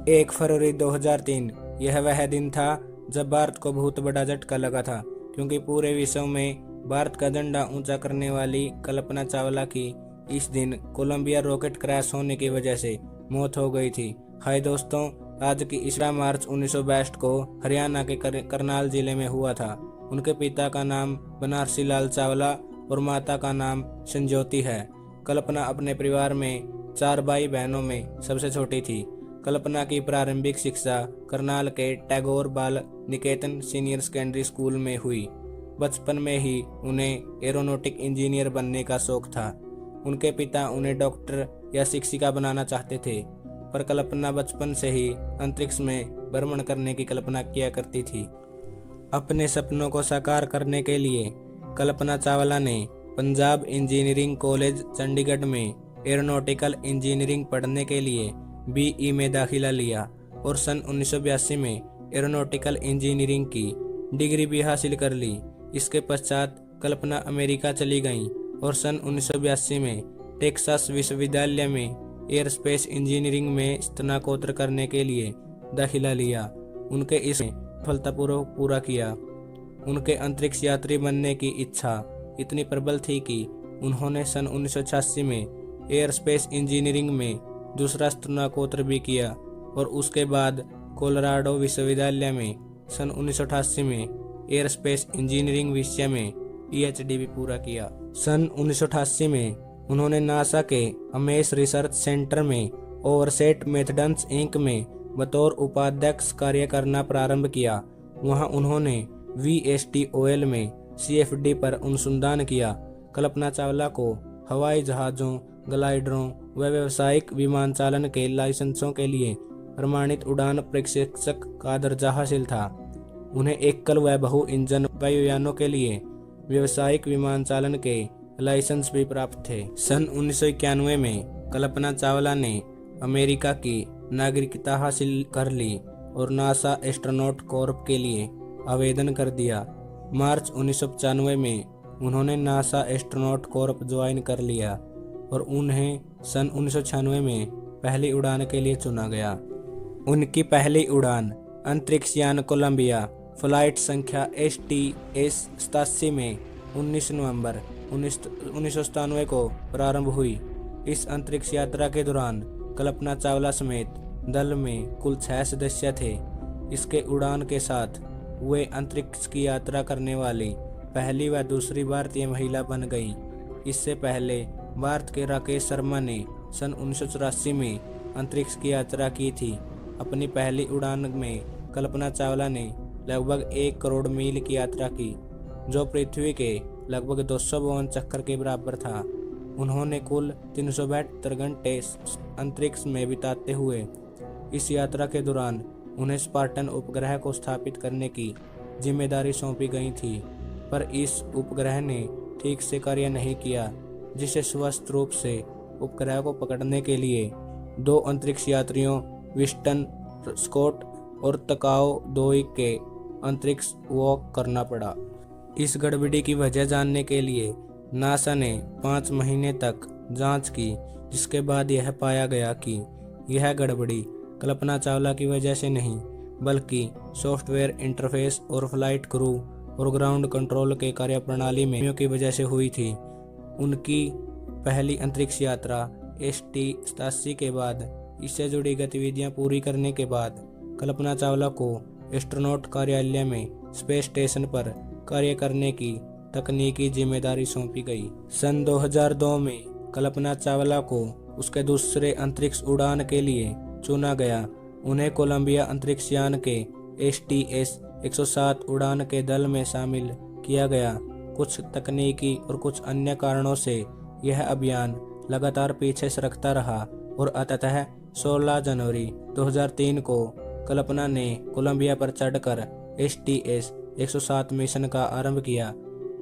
1 फरवरी 2003 यह वह दिन था जब भारत को बहुत बड़ा झटका लगा था, क्योंकि पूरे विश्व में भारत का झंडा ऊंचा करने वाली कल्पना चावला की इस दिन कोलंबिया रॉकेट क्रैश होने की वजह से मौत हो गई थी। हाय दोस्तों, आज की 11 मार्च 1962 को हरियाणा के करनाल जिले में हुआ था। उनके पिता का नाम बनारसी लाल चावला और माता का नाम संजोती है। कल्पना अपने परिवार में 4 भाई बहनों में सबसे छोटी थी। कल्पना की प्रारंभिक शिक्षा करनाल के टैगोर बाल निकेतन सीनियर सेकेंडरी स्कूल में हुई। बचपन में ही उन्हें एरोनॉटिक इंजीनियर बनने का शौक था। उनके पिता उन्हें डॉक्टर या शिक्षिका बनाना चाहते थे, पर कल्पना बचपन से ही अंतरिक्ष में भ्रमण करने की कल्पना किया करती थी। अपने सपनों को साकार करने के लिए कल्पना चावला ने पंजाब इंजीनियरिंग कॉलेज चंडीगढ़ में एरोनॉटिकल इंजीनियरिंग पढ़ने के लिए BE में दाखिला लिया और सन 1982 में एरोनॉटिकल इंजीनियरिंग की डिग्री भी हासिल कर ली। इसके पश्चात कल्पना अमेरिका चली गईं और सन 1982 में टेक्सास विश्वविद्यालय में एयरस्पेस इंजीनियरिंग में स्नातकोत्तर करने के लिए दाखिला लिया। उनके इसमें सफलतापूर्वक पूरा किया। उनके अंतरिक्ष यात्री बनने की इच्छा इतनी प्रबल थी कि उन्होंने सन 1986 में एयरस्पेस इंजीनियरिंग में दूसरा स्नातकोत्तर भी किया और उसके बाद कोलोराडो विश्वविद्यालय में सन 1988 में एयरस्पेस इंजीनियरिंग विषय में PhD भी पूरा किया। सन 1988 में उन्होंने नासा के अमेस रिसर्च सेंटर में ओवरसेट मेथड्स इंक में बतौर उपाध्यक्ष कार्य करना प्रारंभ किया। वहां उन्होंने VSTOL में CFD पर अनुसंधान किया। कल्पना चावला को हवाई जहाज़ों, ग्लाइडरों व व्यावसायिक विमान चालन के लाइसेंसों के लिए प्रमाणित उड़ान प्रशिक्षक का दर्जा हासिल था। उन्हें एकल व बहु इंजन वायुयानों के लिए व्यावसायिक विमान चालन के लाइसेंस भी प्राप्त थे। सन 1991 में कल्पना चावला ने अमेरिका की नागरिकता हासिल कर ली और नासा एस्ट्रोनॉट कॉर्प के लिए आवेदन कर दिया। मार्च 1995 में उन्होंने नासा एस्ट्रोनॉट कॉर्प ज्वाइन कर लिया और उन्हें सन 1996 में पहली उड़ान के लिए चुना गया। उनकी पहली उड़ान अंतरिक्ष यान कोलंबिया फ्लाइट संख्या STS-87 में 19 नवंबर 1997 को प्रारंभ हुई। इस अंतरिक्ष यात्रा के दौरान कल्पना चावला समेत दल में कुल 6 सदस्य थे। इसके उड़ान के साथ वे अंतरिक्ष की यात्रा करने वाली पहली व दूसरी भारतीय महिला बन गईं। इससे पहले भारत के राकेश शर्मा ने सन 1984 में अंतरिक्ष की यात्रा की थी। अपनी पहली उड़ान में कल्पना चावला ने लगभग 1 करोड़ मील की यात्रा की, जो पृथ्वी के लगभग 252 चक्कर के बराबर था। उन्होंने कुल 372 घंटे अंतरिक्ष में बिताते हुए इस यात्रा के दौरान उन्हें स्पार्टन उपग्रह को स्थापित करने की जिम्मेदारी सौंपी गई थी, पर इस उपग्रह ने ठीक से कार्य नहीं किया, जिसे स्वस्थ रूप से उपग्रह को पकड़ने के लिए 2 अंतरिक्ष यात्रियों विस्टन स्कॉट और तकाओ दोई के अंतरिक्ष वॉक करना पड़ा। इस गड़बड़ी की वजह जानने के लिए नासा ने 5 महीने तक जांच की, जिसके बाद यह पाया गया कि यह गड़बड़ी कल्पना चावला की वजह से नहीं, बल्कि सॉफ्टवेयर इंटरफेस और फ्लाइट क्रू और ग्राउंड कंट्रोल के कार्यप्रणाली में की वजह से हुई थी। उनकी पहली अंतरिक्ष यात्रा ST-87 के बाद इससे जुड़ी गतिविधियां पूरी करने के बाद कल्पना चावला को एस्ट्रोनॉट कार्यालय में स्पेस स्टेशन पर कार्य करने की तकनीकी जिम्मेदारी सौंपी गई। सन 2002 में कल्पना चावला को उसके दूसरे अंतरिक्ष उड़ान के लिए चुना गया। उन्हें कोलंबिया अंतरिक्ष यान के STS-107 उड़ान के दल में शामिल किया गया। कुछ तकनीकी और कुछ अन्य कारणों से यह अभियान लगातार पीछे सरकता रहा और अंततः 16 जनवरी 2003 को कल्पना ने कोलंबिया पर चढ़कर STS-107 मिशन का आरंभ किया।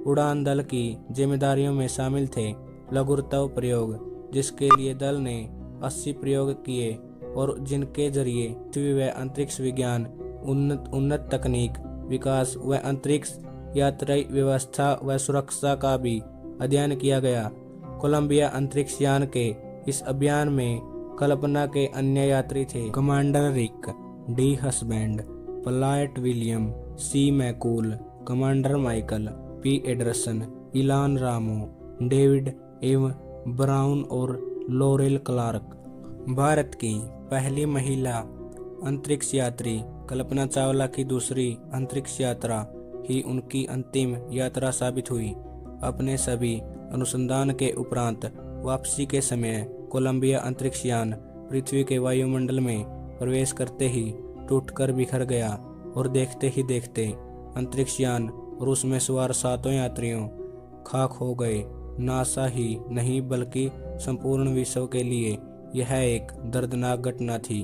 उड़ान दल की जिम्मेदारियों में शामिल थे लघुत्व प्रयोग, जिसके लिए दल ने 80 प्रयोग किए और जिनके जरिए पृथ्वी व अंतरिक्ष विज्ञान, उन्नत तकनीक विकास व अंतरिक्ष यात्री व्यवस्था व सुरक्षा का भी अध्ययन किया गया। कोलंबिया अंतरिक्ष यान के इस अभियान में कल्पना के अन्य यात्री थे commander Rick D Husband, flight William C McCool, commander Michael P Anderson, Ilan Ramon, David M Brown और लॉरेल क्लार्क। भारत की पहली महिला अंतरिक्ष यात्री कल्पना चावला की दूसरी अंतरिक्ष यात्रा ही उनकी अंतिम यात्रा साबित हुई। अपने सभी अनुसंधान के उपरांत वापसी के समय कोलंबिया अंतरिक्ष यान पृथ्वी के वायुमंडल में प्रवेश करते ही टूटकर बिखर गया और देखते ही देखते अंतरिक्ष यान और उसमें सवार 7 यात्रियों खाक हो गए। नासा ही नहीं बल्कि संपूर्ण विश्व के लिए यह एक दर्दनाक घटना थी।